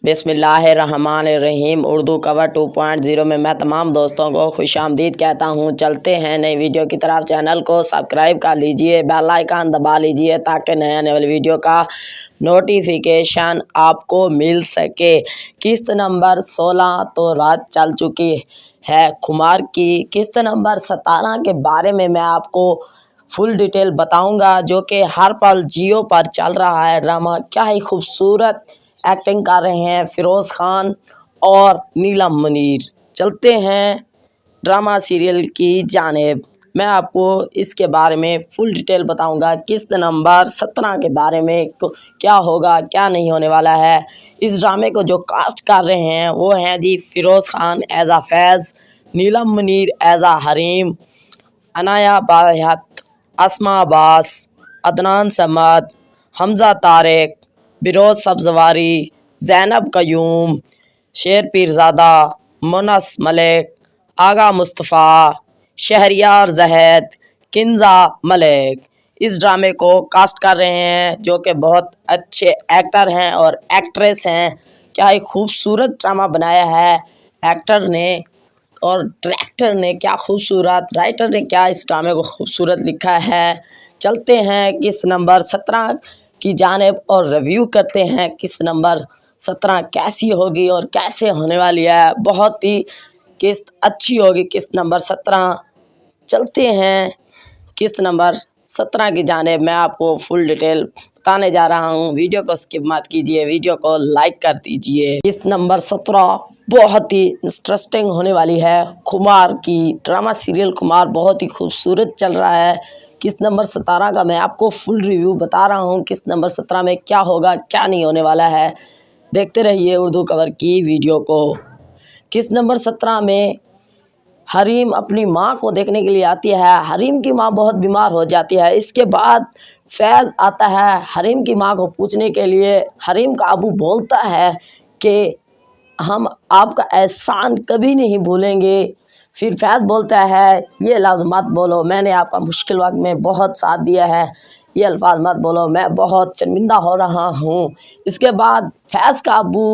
बिस्मिल्लाहिर्रहमानिर्रहीम उर्दू कवर 2.0 में मैं तमाम दोस्तों को खुश आमदीद कहता हूँ। चलते हैं नई वीडियो की तरफ। चैनल को सब्सक्राइब कर लीजिए, बेल आइकन दबा लीजिए ताकि नए आने वाली वीडियो का नोटिफिकेशन आपको मिल सके। किस्त नंबर 16 तो रात चल चुकी है खुमार की। किस्त नंबर 17 के बारे में मैं आपको फुल डिटेल बताऊंगा, जो कि हर पल जियो पर चल रहा है ड्रामा। क्या ही खूबसूरत एक्टिंग कर रहे हैं फिरोज़ खान और नीलम मुनीर। चलते हैं ड्रामा सीरियल की जानिब। मैं आपको इसके बारे में फुल डिटेल बताऊंगा। किस्त नंबर 17 के बारे में क्या होगा, क्या नहीं होने वाला है। इस ड्रामे को जो कास्ट कर रहे हैं वो हैं जी फिरोज़ खान एज आ फैज़, नीलम मुनीर एज आ हरीम, अनाया बाहत, अस्मा अब्बास, अदनान समद, हमज़ा तारिक, बिरोज़ सब्ज़वारी, ज़ैनब कयूम, शेर पीरज़ादा, मुनस मलिक, आगा मुस्तफ़ा, शहरियार जहद, किंजा मलिक इस ड्रामे को कास्ट कर रहे हैं, जो कि बहुत अच्छे एक्टर हैं और एक्ट्रेस हैं। क्या ही खूबसूरत ड्रामा बनाया है एक्टर ने और डायरेक्टर ने। क्या खूबसूरत राइटर ने क्या इस ड्रामे को खूबसूरत लिखा है। चलते हैं किस्त नंबर 17 की जानिब और रिव्यू करते हैं किस्त नंबर 17 कैसी होगी और कैसे होने वाली है। बहुत ही किस्त अच्छी होगी किस्त नंबर 17। चलते हैं किस्त नंबर 17 की जानिब। मैं आपको फुल डिटेल बताने जा रहा हूँ। वीडियो को स्किप मत कीजिए, वीडियो को लाइक कर दीजिए। किस्त नंबर 17 बहुत ही इंटरेस्टिंग होने वाली है। खुमार की ड्रामा सीरियल खुमार बहुत ही खूबसूरत चल रहा है। किस्त नंबर 17 का मैं आपको फुल रिव्यू बता रहा हूँ। किस्त नंबर 17 में क्या होगा, क्या नहीं होने वाला है, देखते रहिए उर्दू कवर की वीडियो को। किस्त नंबर 17 में हरीम अपनी माँ को देखने के लिए आती है। हरीम की माँ बहुत बीमार हो जाती है। इसके बाद फैज़ आता है हरीम की माँ को पूछने के लिए। हरीम का अबू बोलता है कि हम आपका एहसान कभी नहीं भूलेंगे। फिर फैज़ बोलता है ये लफ्ज़ मत बोलो, मैंने आपका मुश्किल वक्त में बहुत साथ दिया है, ये अल्फाज मत बोलो, मैं बहुत शर्मिंदा हो रहा हूँ। इसके बाद फैज़ का अबू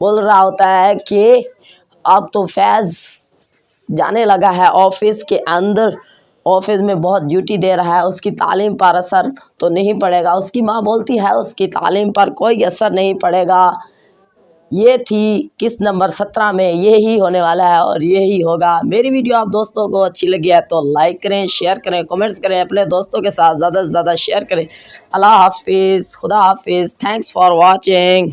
बोल रहा होता है कि अब तो फैज़ जाने लगा है ऑफिस के अंदर, ऑफिस में बहुत ड्यूटी दे रहा है, उसकी तालीम पर असर तो नहीं पड़ेगा। उसकी माँ बोलती है उसकी तालीम पर कोई असर नहीं पड़ेगा। ये थी किस्त नंबर 17 में, ये ही होने वाला है और ये ही होगा। मेरी वीडियो आप दोस्तों को अच्छी लगी है तो लाइक करें, शेयर करें, कमेंट्स करें, अपने दोस्तों के साथ ज़्यादा से ज़्यादा शेयर करें। अल्लाह हाफिज़, खुदा हाफिज़, थैंक्स फॉर वॉचिंग।